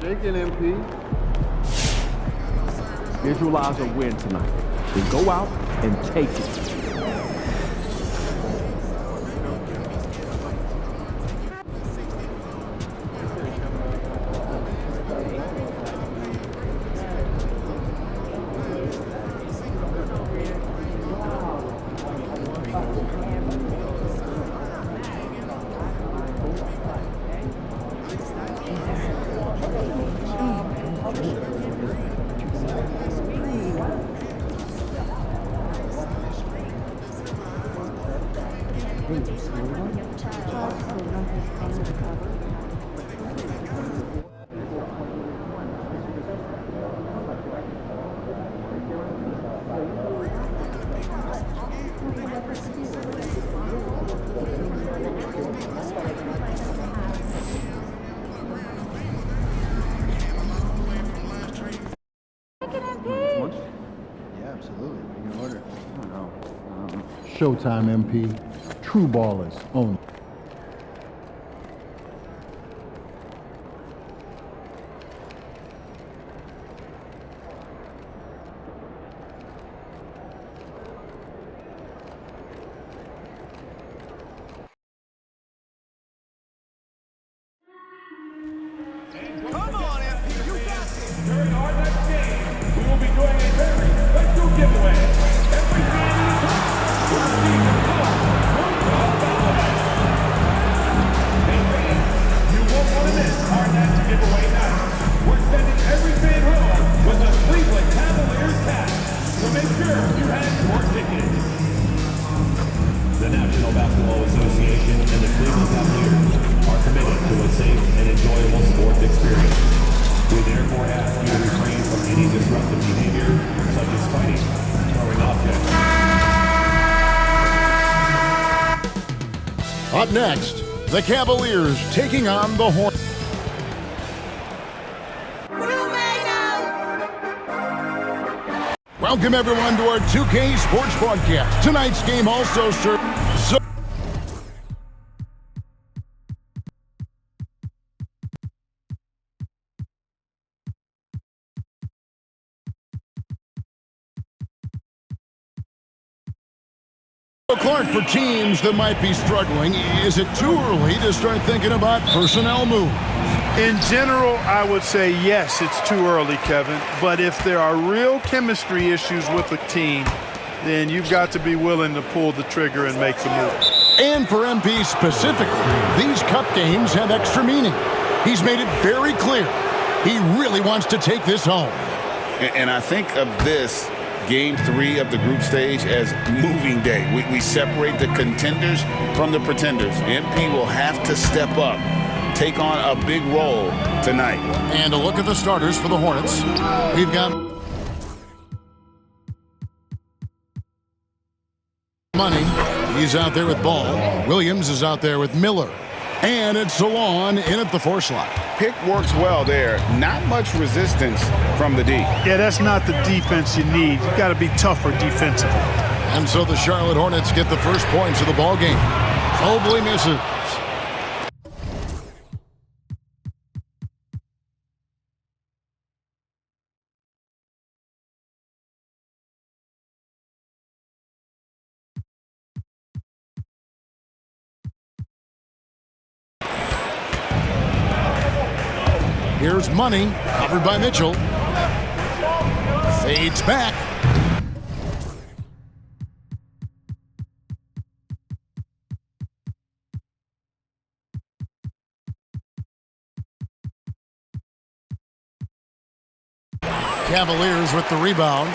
shaking, MP. Visualize a win tonight. Then go out and take it. Showtime, MP. True ballers only. Come on, MP, you got this. During our next game, we will be doing a very special giveaway. Every game in the tournament will receive the Hey fans, you won't want to miss our next giveaway night. We're sending every fan home with a Cleveland Cavaliers cap. So make sure you have your tickets. The National Basketball Association and the Cleveland Cavaliers are committed to a safe and enjoyable sports experience. We therefore ask you to refrain from any disruptive behavior, such as fighting, throwing objects. Up next, the Cavaliers taking on the Hornets. Welcome everyone to our 2K Sports Broadcast. Tonight's game also serves Clark, for teams that might be struggling, is it too early to start thinking about personnel moves? In general, I would say yes, it's too early, Kevin. But if there are real chemistry issues with the team, then you've got to be willing to pull the trigger and make the move. And for MP specifically, these cup games have extra meaning. He's made it very clear he really wants to take this home. And I think of this Game 3 of the group stage as moving day. We separate the contenders from the pretenders. MP will have to step up, take on a big role tonight. And a look at the starters for the Hornets. We've got Money. He's out there with Ball. Williams is out there with Miller. And it's Salon in at the 4 slot. Pick works well there. Not much resistance from the D. Yeah, that's not the defense you need. You've got to be tougher defensively. And so the Charlotte Hornets get the first points of the ball game. Mobley misses. Here's Money, covered by Mitchell. Fades back. Cavaliers with the rebound.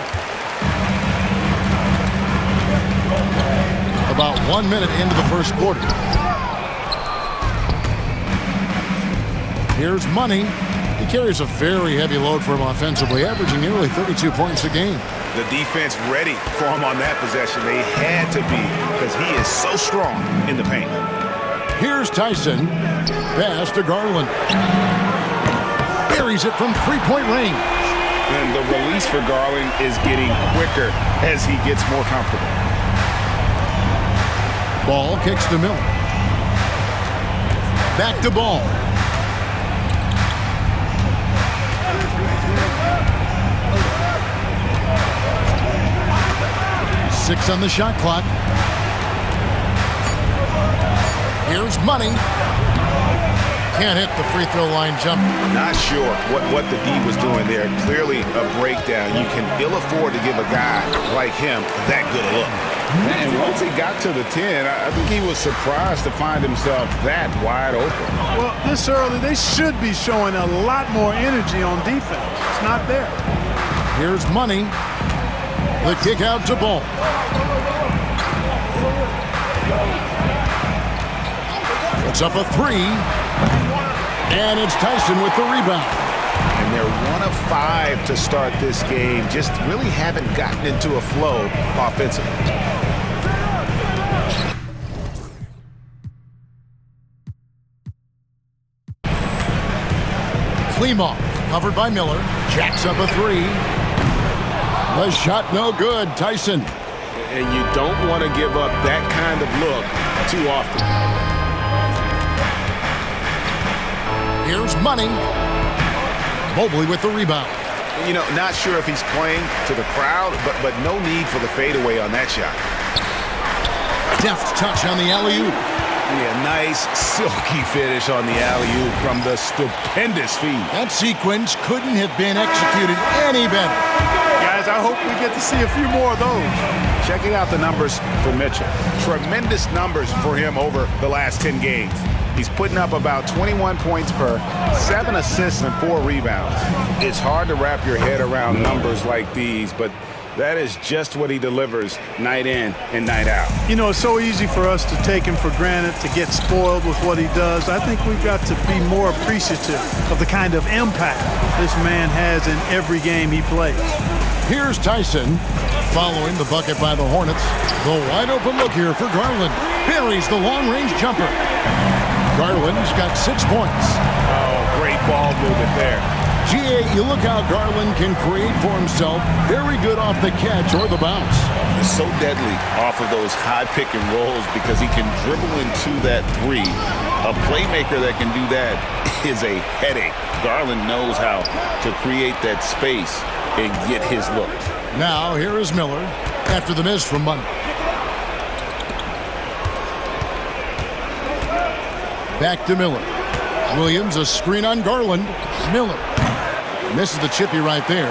About 1 minute into the first quarter. Here's Money. He carries a very heavy load for him offensively, averaging nearly 32 points a game. The defense ready for him on that possession. They had to be, because he is so strong in the paint. Here's Tyson. Pass to Garland. Buries it from three-point range. And the release for Garland is getting quicker as he gets more comfortable. Ball kicks to Miller. Back to Ball. 6 on the shot clock. Here's Money. Can't hit the free throw line jump. Not sure what the D was doing there. Clearly a breakdown. You can ill afford to give a guy like him that good a look. And once he got to the 10, I think he was surprised to find himself that wide open. Well, this early, they should be showing a lot more energy on defense. It's not there. Here's Money. The kick out to Ball. Puts up a 3. And it's Tyson with the rebound. And they're 1 of 5 to start this game. Just really haven't gotten into a flow offensively. Klimov covered by Miller. Jacks up a 3. The shot no good. Tyson. And you don't want to give up that kind of look too often. Here's Money. Mobley with the rebound. You know, not sure if he's playing to the crowd, but no need for the fadeaway on that shot. Deft touch on the alley-oop. Yeah, nice silky finish on the alley-oop from the stupendous feed. That sequence couldn't have been executed any better. Guys, I hope we get to see a few more of those. Checking out the numbers for Mitchell. Tremendous numbers for him over the last 10 games. He's putting up about 21 points per, 7 assists and 4 rebounds. It's hard to wrap your head around numbers like these, but that is just what he delivers night in and night out. You know, it's so easy for us to take him for granted, to get spoiled with what he does. I think we've got to be more appreciative of the kind of impact this man has in every game he plays. Here's Tyson following the bucket by the Hornets. The wide open look here for Garland. Buries the long-range jumper. Garland's got 6 points. Oh, great ball movement there. GA, you look how Garland can create for himself. Very good off the catch or the bounce. It's so deadly off of those high pick and rolls because he can dribble into that 3. A playmaker that can do that is a headache. Garland knows how to create that space and get his look. Now here is Miller after the miss from Money. Back to Miller. Williams, a screen on Garland. Miller misses the chippy right there.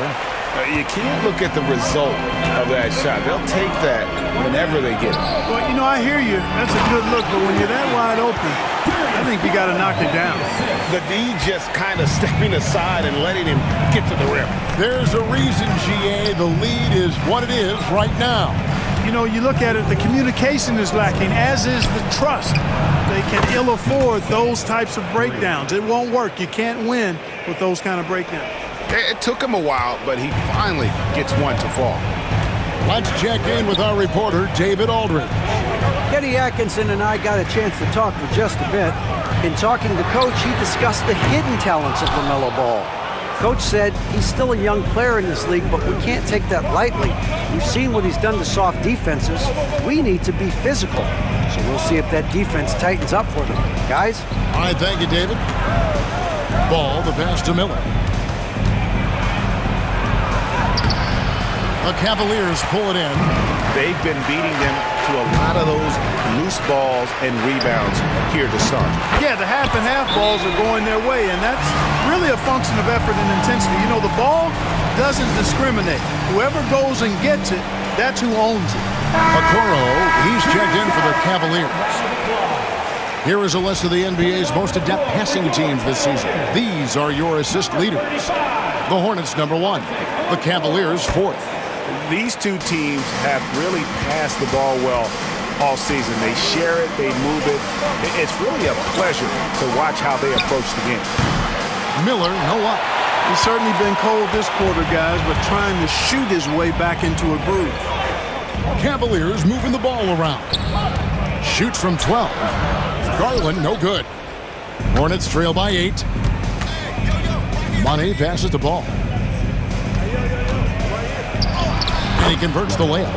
You can't look at the result of that shot. They'll take that whenever they get it. Well, you know, I hear you. That's a good look, but when you're that wide open, I think you got to knock it down. The D just kind of stepping aside and letting him get to the rim. There's a reason, GA, the lead is what it is right now. You know, you look at it, the communication is lacking, as is the trust. They can ill afford those types of breakdowns. It won't work. You can't win with those kind of breakdowns. It took him a while, but he finally gets one to fall. Let's check in with our reporter, David Aldridge. Kenny Atkinson and I got a chance to talk for just a bit. In talking to Coach, he discussed the hidden talents of LaMelo Ball. Coach said he's still a young player in this league, but we can't take that lightly. We've seen what he's done to soft defenses. We need to be physical. So we'll see if that defense tightens up for them. Guys? All right, thank you, David. Ball, the pass to Miller. The Cavaliers pull it in. They've been beating them to a lot of those loose balls and rebounds here to start. Yeah, the half and half balls are going their way, and that's really a function of effort and intensity. You know, the ball doesn't discriminate. Whoever goes and gets it, that's who owns it. Okoro, he's checked in for the Cavaliers. Here is a list of the NBA's most adept passing teams this season. These are your assist leaders. The Hornets, number 1. The Cavaliers, 4th. These two teams have really passed the ball well all season. They share it, they move it. It's really a pleasure to watch how they approach the game. Miller, no luck. He's certainly been cold this quarter, guys, but trying to shoot his way back into a groove. Cavaliers moving the ball around. Shoots from 12. Garland, no good. Hornets trail by 8. Money passes the ball. And he converts the layup.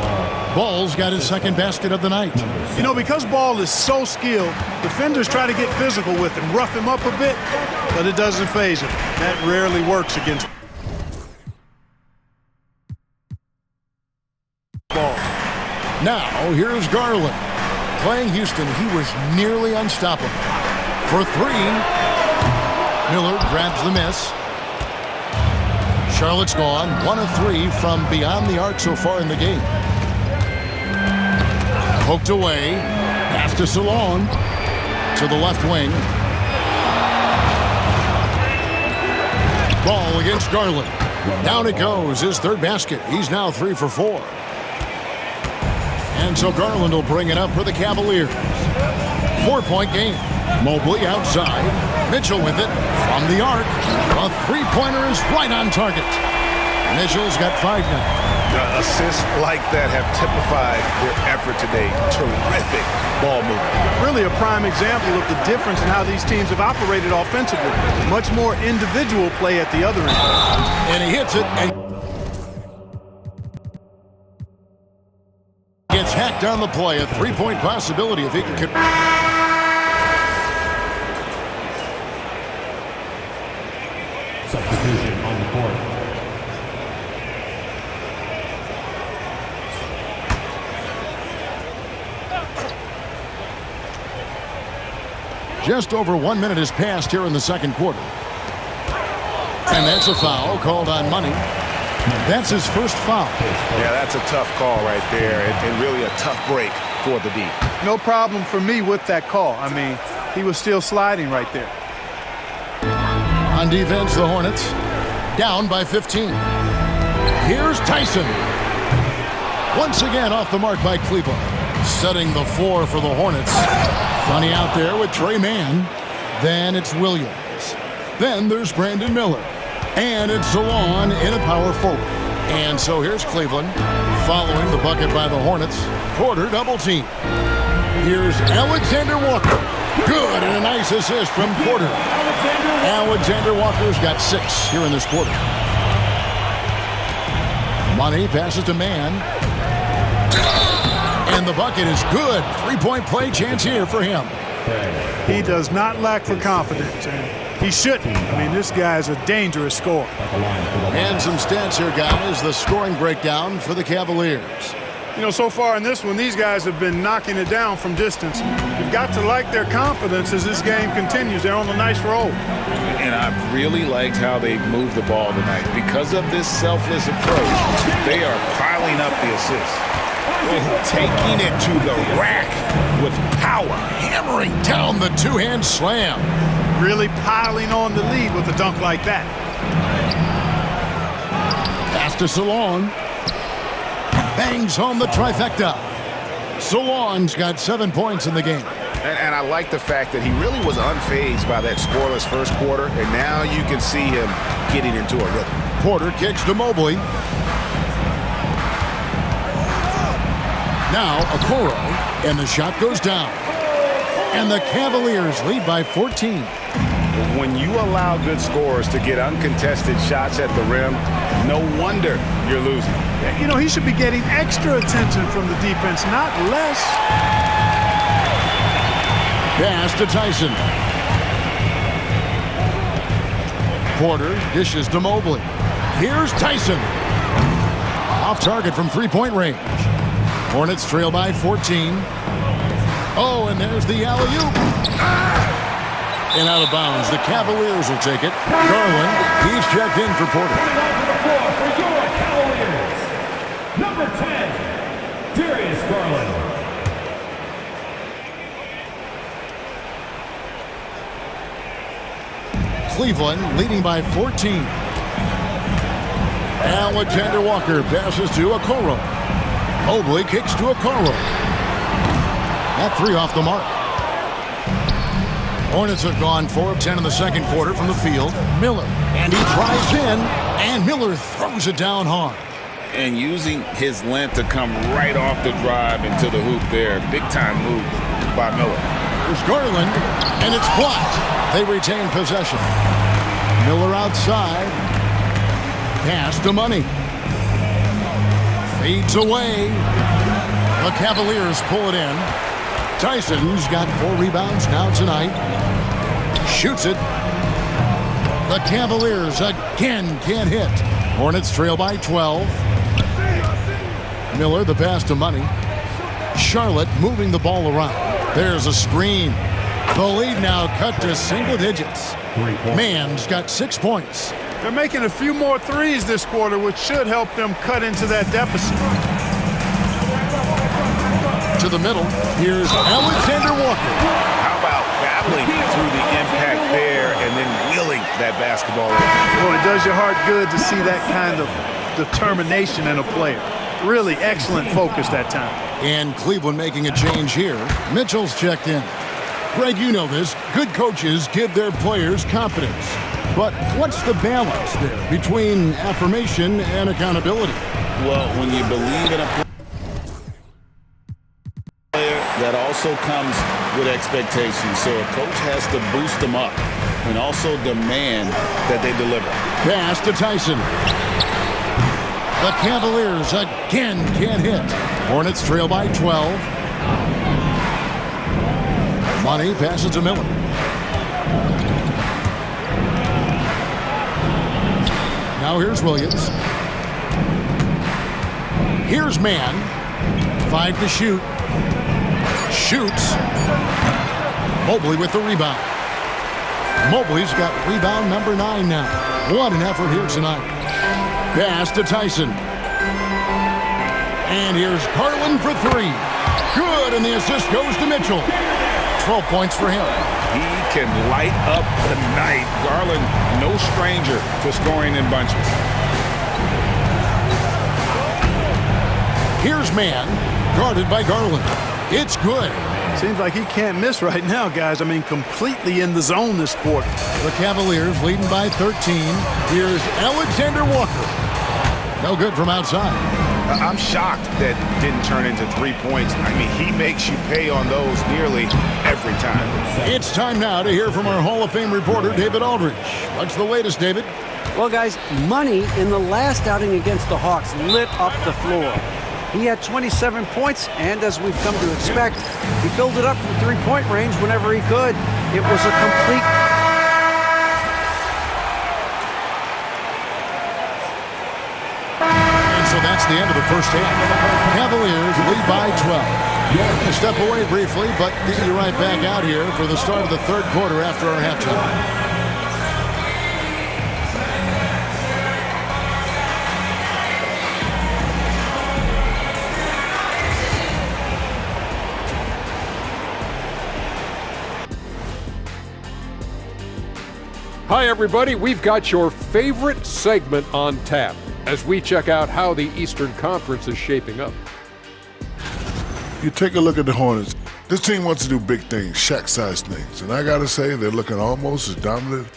Ball's got his second basket of the night. You know, because Ball is so skilled, defenders try to get physical with him, rough him up a bit, but it doesn't faze him. That rarely works against Ball. Now, here's Garland. Playing Houston, he was nearly unstoppable. For three, Miller grabs the miss. Charlotte's gone, 1 of 3 from beyond the arc so far in the game. Poked away, pass to Salon, to the left wing. Ball against Garland. Down it goes, his third basket. He's now 3 for 4. And so Garland will bring it up for the Cavaliers. 4-point game. Mobley outside. Mitchell with it from the arc. A three-pointer is right on target. Mitchell's got 5 now. Assists like that have typified their effort today. Terrific ball movement. Really a prime example of the difference in how these teams have operated offensively. Much more individual play at the other end. And he hits it and gets hacked on the play. A 3-point possibility if he can. Substitution on the court. Just over 1 minute has passed here in the second quarter. And that's a foul called on Money. That's his first foul. Yeah, that's a tough call right there, and really a tough break for the D. No problem for me with that call. I mean, he was still sliding right there. On defense, the Hornets down by 15. Here's Tyson. Once again off the mark by Cleveland. Setting the 4 for the Hornets. Sonny out there with Trey Mann. Then it's Williams. Then there's Brandon Miller. And it's Salon in a power forward. And so here's Cleveland following the bucket by the Hornets. Porter double team. Here's Alexander Walker. Good, and a nice assist from Porter. Alexander Walker's got 6 here in this quarter. Money passes to Mann. And the bucket is good. 3-point play chance here for him. He does not lack for confidence, and he shouldn't. I mean, this guy's a dangerous scorer. And some stats here, guys. The scoring breakdown for the Cavaliers. You know, so far in this one, these guys have been knocking it down from distance. You've got to like their confidence as this game continues. They're on a nice roll. And I've really liked how they moved the ball tonight. Because of this selfless approach, they are piling up the assists. Taking it to the rack with power. Hammering down the two-hand slam. Really piling on the lead with a dunk like that. Pass to Salon. Bangs home the trifecta. Salon's got 7 points in the game. And I like the fact that he really was unfazed by that scoreless first quarter, and now you can see him getting into a rhythm. Porter kicks to Mobley. Now Okoro, and the shot goes down. And the Cavaliers lead by 14. When you allow good scorers to get uncontested shots at the rim, no wonder you're losing. You know, he should be getting extra attention from the defense, not less. Pass to Tyson. Porter dishes to Mobley. Here's Tyson. Off target from 3-point range. Hornets trail by 14. Oh, and there's the alley-oop. And out of bounds. The Cavaliers will take it. Garland, he's checked in for Porter. Number 10, Darius Garland. Cleveland leading by 14. Alexander Walker passes to Okoro. Mobley kicks to Okoro. That 3 off the mark. Hornets have gone 4 of 10 in the second quarter from the field. Miller, and he drives in, and Miller throws it down hard. And using his length to come right off the drive into the hoop there. Big-time move by Miller. There's Garland, and it's blocked. They retain possession. Miller outside. Pass to Money. Fades away. The Cavaliers pull it in. Tyson's got 4 rebounds now tonight. Shoots it. The Cavaliers again can't hit. Hornets trail by 12. Miller, the pass to Money. Charlotte moving the ball around. There's a screen. The lead now cut to single digits. Mann's got 6 points. They're making a few more threes this quarter, which should help them cut into that deficit. To the middle, here's Alexander Walker. How about battling through the impact there and then wheeling that basketball in? Well, it does your heart good to see that kind of determination in a player. Really excellent focus that time. And Cleveland making a change here. Mitchell's checked in. Greg, you know this. Good coaches give their players confidence. But what's the balance there between affirmation and accountability? Well, when you believe in a player, that also comes with expectations. So a coach has to boost them up and also demand that they deliver. Pass to Tyson. The Cavaliers again can't hit. Hornets trail by 12. Money passes to Miller. Now here's Williams. Here's Mann. 5 to shoot. Shoots. Mobley with the rebound. Mobley's got rebound number 9 now. What an effort here tonight. Pass to Tyson. And here's Garland for 3. Good, and the assist goes to Mitchell. 12 points for him. He can light up the night. Garland, no stranger to scoring in bunches. Here's Mann, guarded by Garland. It's good. Seems like he can't miss right now, guys. I mean, completely in the zone this quarter. The Cavaliers leading by 13. Here's Alexander Walker. No good from outside. I'm shocked that didn't turn into 3 points. I mean, he makes you pay on those nearly every time. It's time now to hear from our Hall of Fame reporter, David Aldridge. What's the latest, David? Well, guys, Money in the last outing against the Hawks lit up the floor. He had 27 points, and as we've come to expect, he filled it up from three-point range whenever he could. It was a complete... So that's the end of the first half. Cavaliers lead by 12. A step away briefly, but we'll be right back out here for the start of the third quarter after our halftime. Hi, everybody. We've got your favorite segment on tap as we check out how the Eastern Conference is shaping up. You take a look at the Hornets. This team wants to do big things, Shaq-sized things. And I got to say, they're looking almost as dominant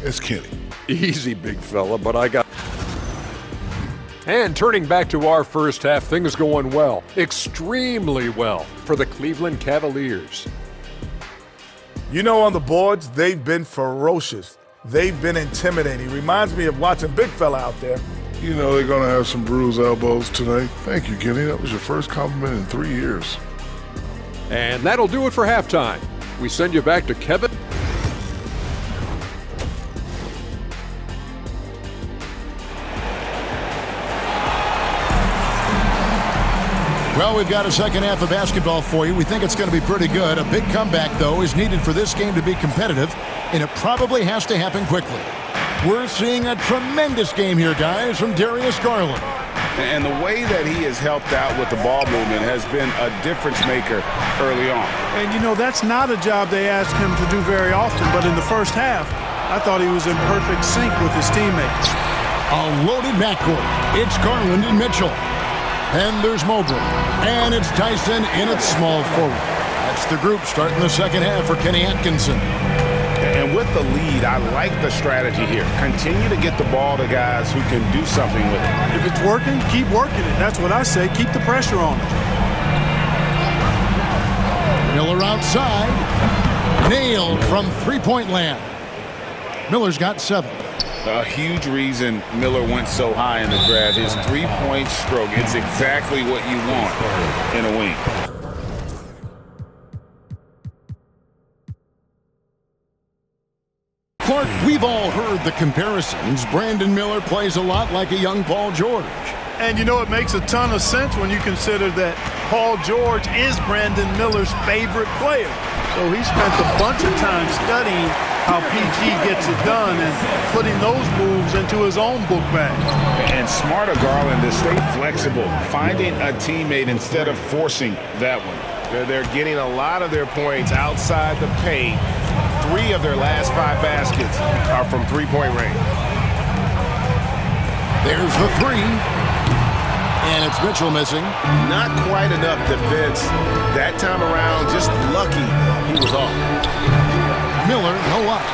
as Kenny. Easy, big fella, but I got... And turning back to our first half, things going well, extremely well, for the Cleveland Cavaliers. You know, on the boards, they've been ferocious. They've been intimidating. Reminds me of watching Big Fella out there. You know they're going to have some bruised elbows tonight. Thank you, Kenny. That was your first compliment in 3 years. And that'll do it for halftime. We send you back to Kevin. Well, we've got a second half of basketball for you. We think it's going to be pretty good. A big comeback, though, is needed for this game to be competitive, and it probably has to happen quickly. We're seeing a tremendous game here, guys, from Darius Garland. And the way that he has helped out with the ball movement has been a difference maker early on. And, you know, that's not a job they asked him to do very often, but in the first half, I thought he was in perfect sync with his teammates. A loaded backcourt. It's Garland and Mitchell. And there's Mobley. And it's Tyson in its small forward. That's the group starting the second half for Kenny Atkinson. And with the lead, I like the strategy here. Continue to get the ball to guys who can do something with it. If it's working, keep working it. That's what I say. Keep the pressure on it. Miller outside. Nailed from three-point land. Miller's got 7. A huge reason Miller went so high in the draft. His three-point stroke. It's exactly what you want in a wing. Clark, we've all heard the comparisons. Brandon Miller plays a lot like a young Paul George. And you know, it makes a ton of sense when you consider that Paul George is Brandon Miller's favorite player. So he spent a bunch of time studying how PG gets it done and putting those moves into his own book bag. And smart of Garland to stay flexible, finding a teammate instead of forcing that one. They're getting a lot of their points outside the paint. 3 of their last 5 baskets are from three-point range. There's the 3. And it's Mitchell missing. Not quite enough defense that time around. Just lucky he was off. Miller, no luck.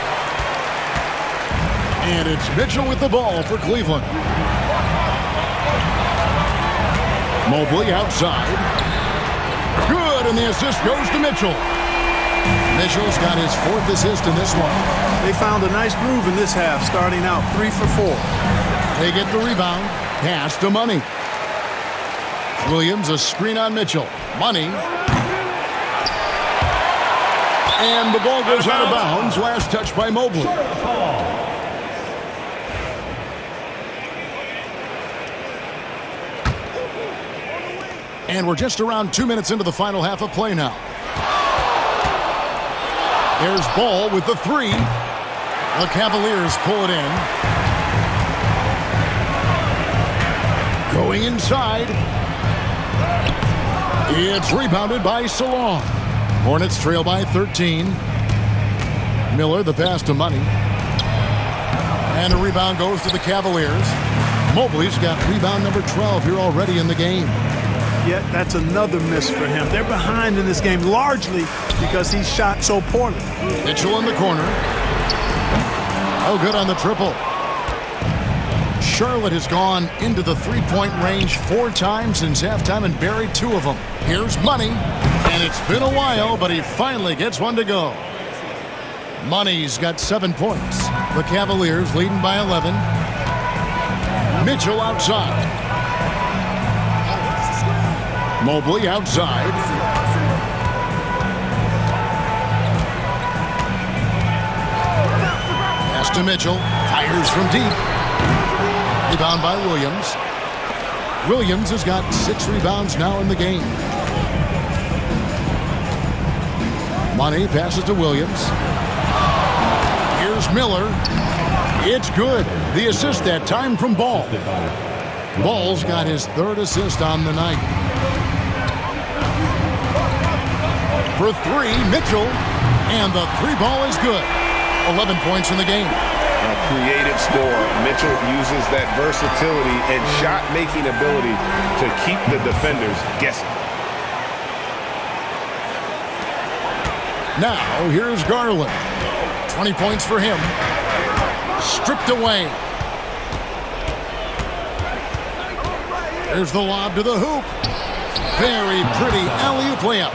And it's Mitchell with the ball for Cleveland. Mobley outside. Good, and the assist goes to Mitchell. Mitchell's got his 4th assist in this one. They found a nice groove in this half, starting out 3 for 4. They get the rebound. Pass to Money. Williams, a screen on Mitchell. Money. And the ball goes out of bounds. Last touch by Mobley. And we're just around 2 minutes into the final half of play now. There's Ball with the 3. The Cavaliers pull it in. Going inside. It's rebounded by Salon. Hornets trail by 13. Miller, the pass to Money. And a rebound goes to the Cavaliers. Mobley's got rebound number 12 here already in the game. Yet that's another miss for him. They're behind in this game largely because he shot so poorly. Mitchell in the corner. Oh, good on the triple. Charlotte has gone into the three-point range 4 times since halftime and buried 2 of them. Here's Money, and it's been a while, but he finally gets one to go. Money's got 7 points. The Cavaliers leading by 11. Mitchell outside. Mobley outside. Pass to Mitchell. Fires from deep. Rebound by Williams. Williams has got 6 rebounds now in the game. Money passes to Williams. Here's Miller. It's good. The assist that time from Ball. Ball's got his 3rd assist on the night. For 3, Mitchell. And the 3 ball is good. 11 points in the game. A creative scorer. Mitchell uses that versatility and shot-making ability to keep the defenders guessing. Now, here's Garland. 20 points for him. Stripped away. There's the lob to the hoop. Very pretty alley-oop layup.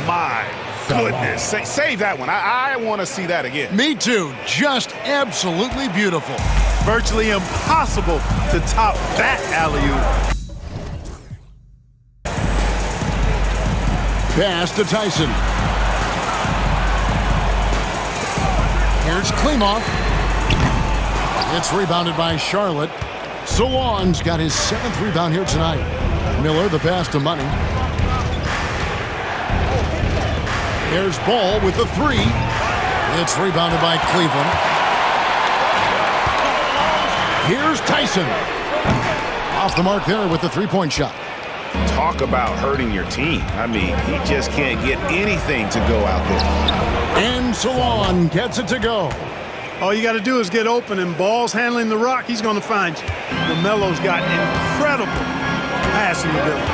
My goodness. Save that one. I want to see that again. Me too. Just absolutely beautiful. Virtually impossible to top that alley-oop. Pass to Tyson. Here's Klimov. It's rebounded by Charlotte. Salon's got his 7th rebound here tonight. Miller, the pass to Money. There's Ball with the 3. It's rebounded by Cleveland. Here's Tyson. Off the mark there with the 3-point shot. Talk about hurting your team. I mean, he just can't get anything to go out there. And Salon gets it to go. All you got to do is get open, and Ball's handling the rock. He's going to find you. LaMelo's got incredible passing ability.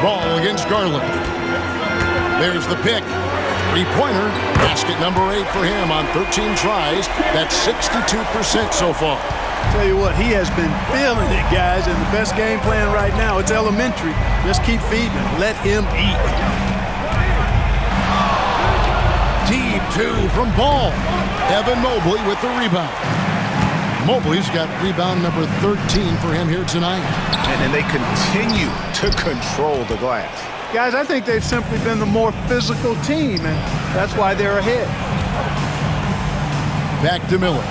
Ball against Garland. There's the pick. 3-pointer. Basket number 8 for him on 13 tries. That's 62% so far. Tell you what, he has been feeling it, guys, and the best game plan right now, it's elementary. Just keep feeding him. Let him eat. Deep 2 from Ball. Evan Mobley with the rebound. Mobley's got rebound number 13 for him here tonight. And then they continue to control the glass. Guys, I think they've simply been the more physical team, and that's why they're ahead. Back to Miller.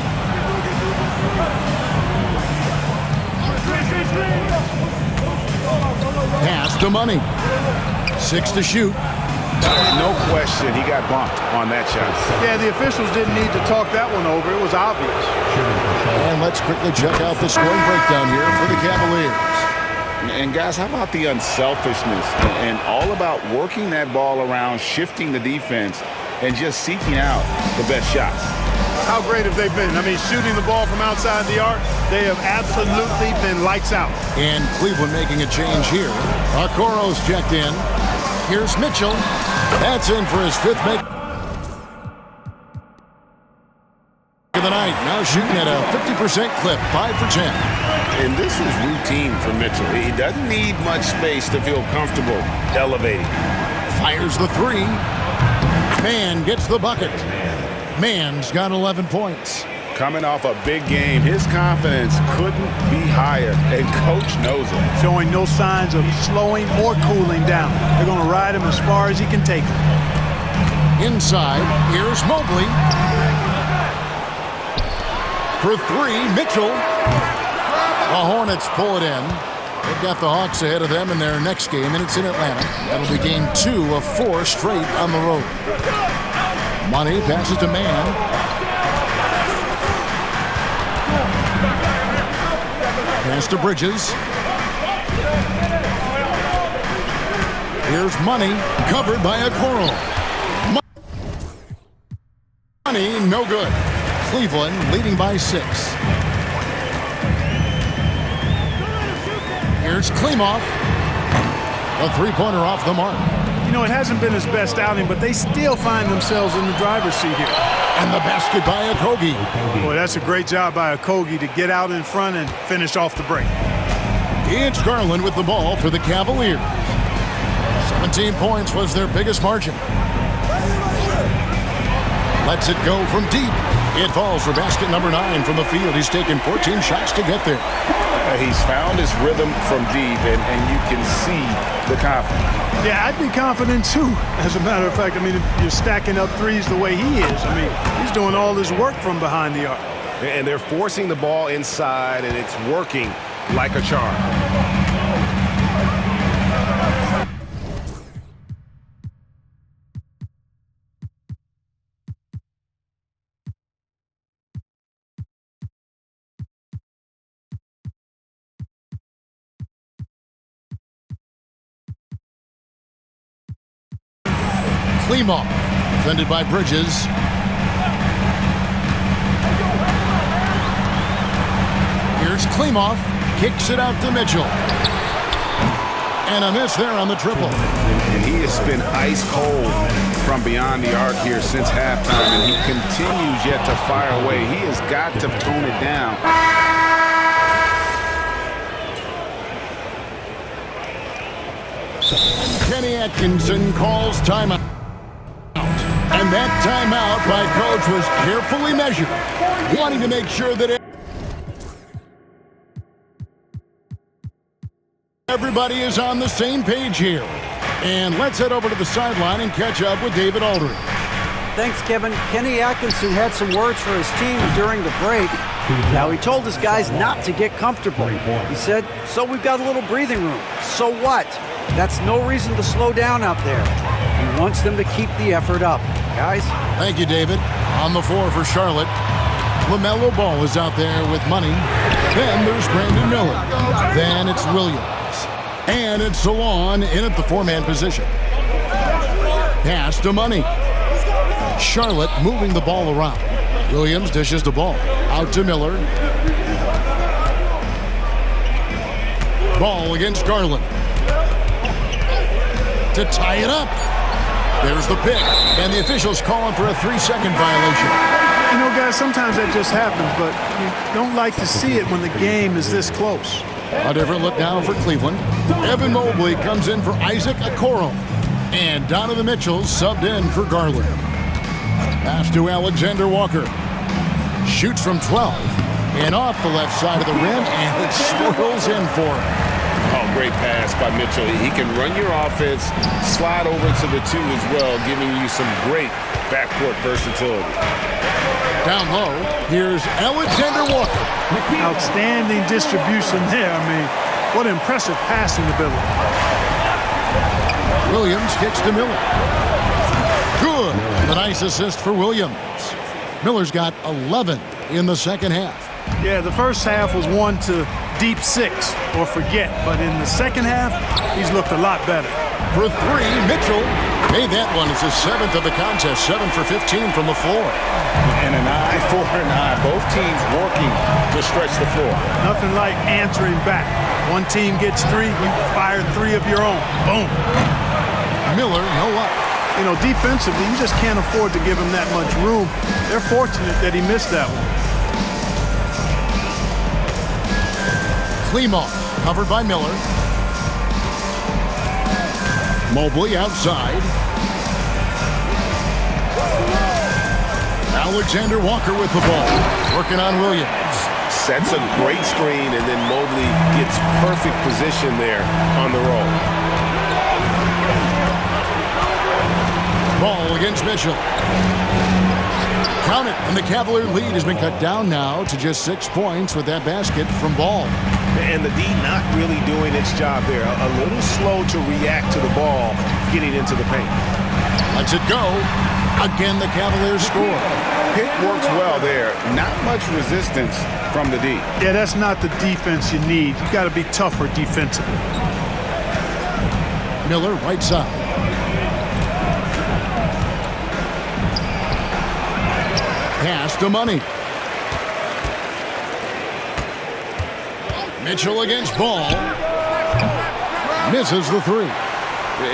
Pass to Money. 6 to shoot. No question, he got bumped on that shot. Yeah, the officials didn't need to talk that one over. It was obvious. And let's quickly check out the scoring breakdown here for the Cavaliers. And guys, how about the unselfishness and all about working that ball around, shifting the defense, and just seeking out the best shot. How great have they been? I mean, shooting the ball from outside the arc, they have absolutely been lights out. And Cleveland making a change here. Okoro's checked in. Here's Mitchell. That's in for his 5th make of the night. Now shooting at a 50% clip, 5 for 10. And this is routine for Mitchell. He doesn't need much space to feel comfortable elevating. Fires the 3. Mann gets the bucket. Mann's got 11 points. Coming off a big game, his confidence couldn't be higher, and coach knows it. Showing no signs of slowing or cooling down. They're going to ride him as far as he can take him. Inside, here's Mobley. For 3, Mitchell. The Hornets pull it in. They've got the Hawks ahead of them in their next game, and it's in Atlanta. That'll be game 2 of 4 straight on the road. Money passes to Mann. Pass to Bridges. Here's Money, covered by Okoro. Money, no good. Cleveland leading by 6. Here's Klimov. A 3-pointer off the mark. You know, it hasn't been his best outing, but they still find themselves in the driver's seat here. And the basket by Okogie. Boy, that's a great job by Okogie to get out in front and finish off the break. It's Garland with the ball for the Cavaliers. 17 points was their biggest margin. Lets it go from deep. It falls for basket number 9 from the field. He's taken 14 shots to get there. He's found his rhythm from deep, and you can see the confidence. Yeah, I'd be confident too. As a matter of fact, I mean, if you're stacking up threes the way he is, I mean, he's doing all his work from behind the arc. And they're forcing the ball inside, and it's working like a charm. Klimov, defended by Bridges. Here's Klimov, kicks it out to Mitchell. And a miss there on the triple. And he has been ice cold from beyond the arc here since halftime, and he continues yet to fire away. He has got to tone it down. Kenny Atkinson calls timeout. And that timeout by coach was carefully measured, wanting to make sure that everybody is on the same page here. And let's head over to the sideline and catch up with David Aldridge. Thanks, Kevin. Kenny Atkinson had some words for his team during the break. Now, he told his guys not to get comfortable. He said, so we've got a little breathing room. So what? That's no reason to slow down out there. He wants them to keep the effort up. Guys? Thank you, David. On the floor for Charlotte, LaMelo Ball is out there with Money. Then there's Brandon Miller. Then it's Williams. And it's Salon in at the 4-man position. Pass to Money. Charlotte moving the ball around. Williams dishes the ball out to Miller. Ball against Garland. To tie it up. There's the pick, and the officials calling for a 3-second violation. You know, guys, sometimes that just happens, but you don't like to see it when the game is this close. A different look now for Cleveland. Evan Mobley comes in for Isaac Okoro. And Donovan Mitchell subbed in for Garland. Pass to Alexander Walker. Shoots from 12. And off the left side of the rim, and it swirls in for him. Oh, great pass by Mitchell. He can run your offense, slide over to the 2 as well, giving you some great backcourt versatility. Down low, here's Alexander Walker. Outstanding distribution there. I mean, what impressive passing ability. Williams kicks to Miller. Good. A nice assist for Williams. Miller's got 11 in the second half. Yeah, the first half was one to deep 6 or forget, but in the second half, he's looked a lot better. For 3, Mitchell made that one. It's his 7th of the contest, 7 for 15 from the floor. And an eye for an eye. Both teams working to stretch the floor. Nothing like answering back. One team gets 3, you fire 3 of your own. Boom. Miller, no luck. You know, defensively, you just can't afford to give him that much room. They're fortunate that he missed that one. Klimoff, covered by Miller. Mobley outside. Alexander Walker with the ball. Working on Williams. Sets a great screen, and then Mobley gets perfect position there on the roll. Ball against Mitchell. Count it, and the Cavalier lead has been cut down now to just 6 points with that basket from Ball. And the D not really doing its job there. A little slow to react to the ball getting into the paint. Lets it go. Again, the Cavaliers score. Pick works well there. Not much resistance from the D. Yeah, that's not the defense you need. You got to be tougher defensively. Miller, right side. Pass to Money. Mitchell against Ball. Misses the 3.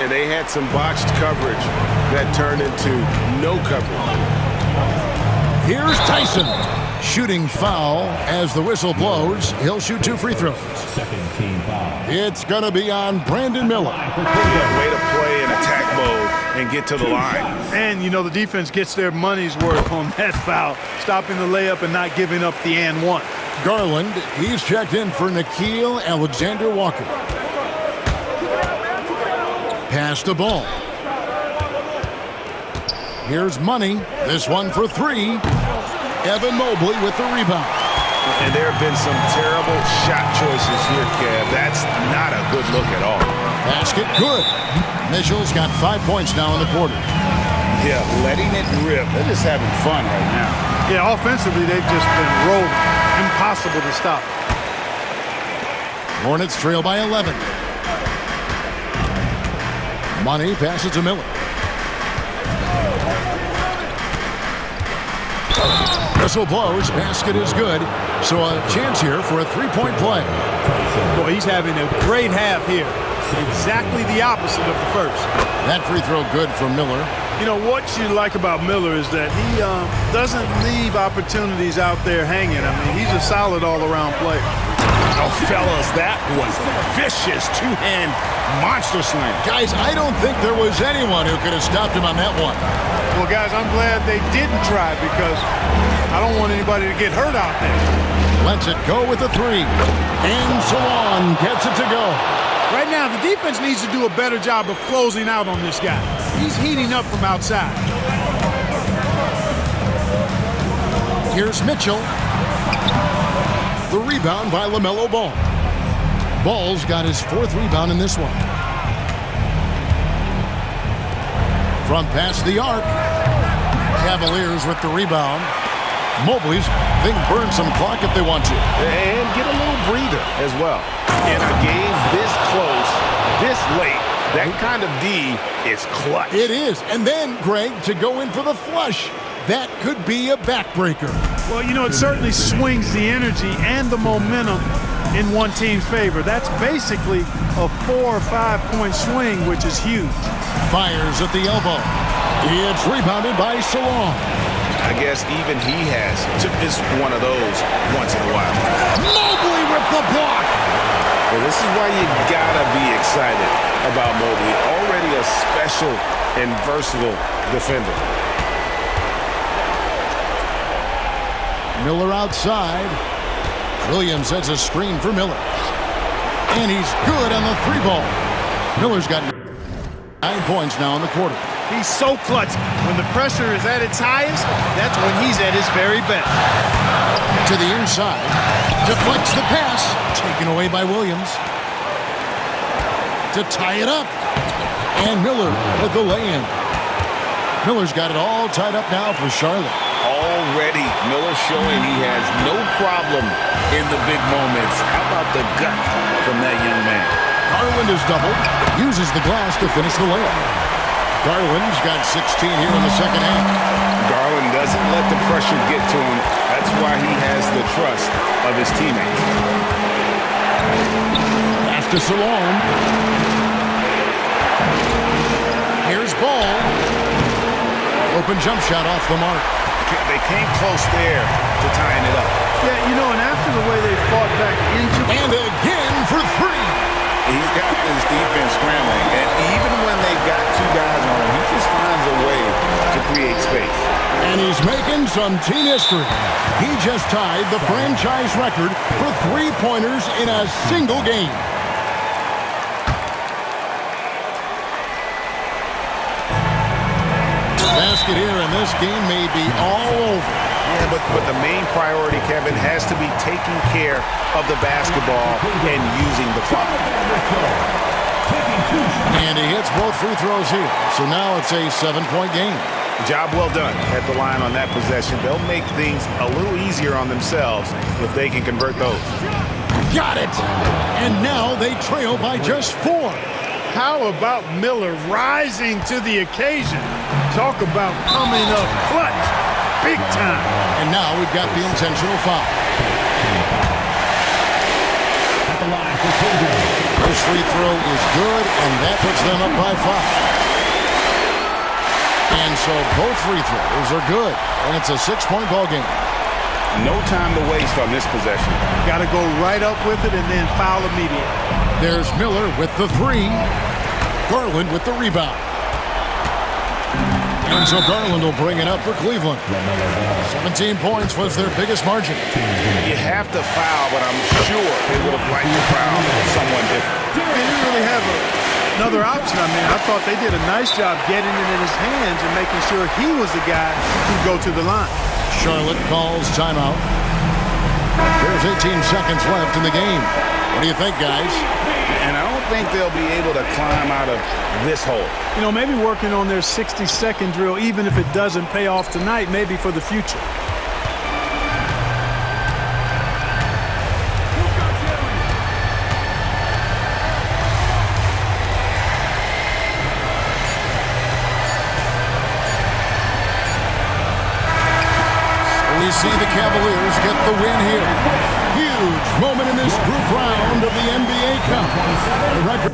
And they had some botched coverage that turned into no coverage. Here's Tyson. Shooting foul as the whistle blows. He'll shoot 2 free throws. It's going to be on Brandon Miller. Yeah, way to play in attack mode and get to the line. And, you know, the defense gets their money's worth on that foul, stopping the layup and not giving up the and one. Garland, he's checked in for Nickeil Alexander Walker. Pass the ball. Here's Money. This one for 3. Evan Mobley with the rebound. And there have been some terrible shot choices here, Kev. That's not a good look at all. Basket good. Mitchell's got 5 points now in the quarter. Yeah, letting it rip. They're just having fun right now. Yeah, offensively, they've just been rolling. Impossible to stop. Hornets trail by 11. Money passes to Miller. Whistle blows. Basket is good. So a chance here for a 3-point play. Boy, he's having a great half here. Exactly the opposite of the first. That free throw good from Miller. You know, what you like about Miller is that he doesn't leave opportunities out there hanging. I mean, he's a solid all-around player. Oh, fellas, that was vicious two-hand monster slam. Guys, I don't think there was anyone who could have stopped him on that one. Well, guys, I'm glad they didn't try because I don't want anybody to get hurt out there. Lets it go with the 3. And Salon gets it to go. Right now, the defense needs to do a better job of closing out on this guy. He's heating up from outside. Here's Mitchell. The rebound by LaMelo Ball. Ball's got his 4th rebound in this one. From past the arc. Cavaliers with the rebound. Mobley's they can burn some clock if they want to. And get a little breather as well. In a game this close, this late, that kind of D is clutch. It is. And then, Greg, to go in for the flush. That could be a backbreaker. Well, you know, it certainly swings the energy and the momentum in one team's favor. That's basically a 4 or 5 point swing, which is huge. Fires at the elbow. It's rebounded by Salon. I guess even he has to miss one of those once in a while. Mobley with the block. Well, this is why you gotta be excited about Mobley. Already a special and versatile defender. Miller outside. Williams sets a screen for Miller. And he's good on the 3-ball. Miller's got 9 points now in the quarter. He's so clutch. When the pressure is at its highest, that's when he's at his very best. To the inside. Deflects the pass. Taken away by Williams. To tie it up. And Miller with the lay-in. Miller's got it all tied up now for Charlotte. Already, Miller showing he has no problem in the big moments. How about the gut from that young man? Garland is doubled. Uses the glass to finish the layup. Garland's got 16 here in the second half. Garland doesn't let the pressure get to him. That's why he has the trust of his teammates. Pass to Salone. Here's Ball. Open jump shot off the mark. They came close there to tying it up. Yeah, you know, and after the way they fought back into it. And again for 3. He's got this defense scrambling, and even when they've got 2 guys on him, he just finds a way to create space. And he's making some team history. He just tied the franchise record for 3-pointers in a single game. Basket here, and this game may be all over. Yeah, but the main priority, Kevin, has to be taking care of the basketball and using the clock. And he hits both free throws here. So now it's a 7-point game. Job well done at the line on that possession. They'll make things a little easier on themselves if they can convert those. Got it! And now they trail by just 4. How about Miller rising to the occasion? Talk about coming up clutch. Big time. And now we've got the intentional foul. First free throw is good, and that puts them up by 5. And so both free throws are good, and it's a 6-point ball game. No time to waste on this possession. Got to go right up with it and then foul immediately. There's Miller with the 3. Garland with the rebound. And so Garland will bring it up for Cleveland. 17 points was their biggest margin. You have to foul, but I'm sure they would have liked to foul someone different. They didn't really have another option. I mean, I thought they did a nice job getting it in his hands and making sure he was the guy who'd go to the line. Charlotte calls timeout. There's 18 seconds left in the game. What do you think, guys? And I don't think they'll be able to climb out of this hole. You know, maybe working on their 60-second drill, even if it doesn't pay off tonight, maybe for the future. We see the Cavaliers get the win here. Huge moment in this group round of the NBA Cup. The record.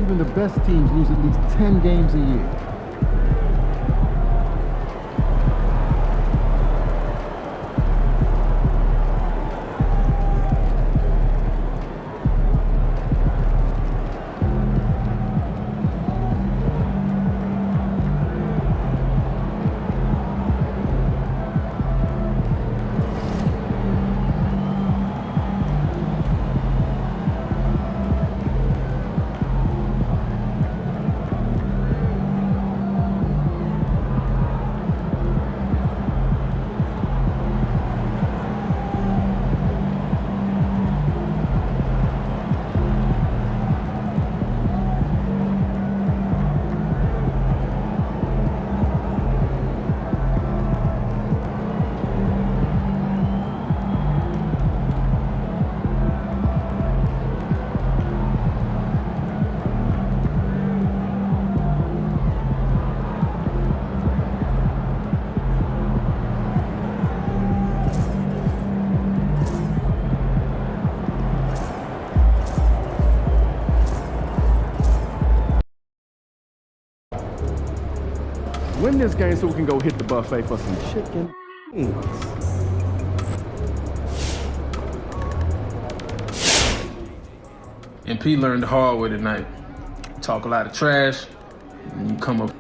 Even the best teams lose at least 10 games a year. Win this game so we can go hit the buffet for some chicken wings. And P learned the hard way tonight. Talk a lot of trash, and you come up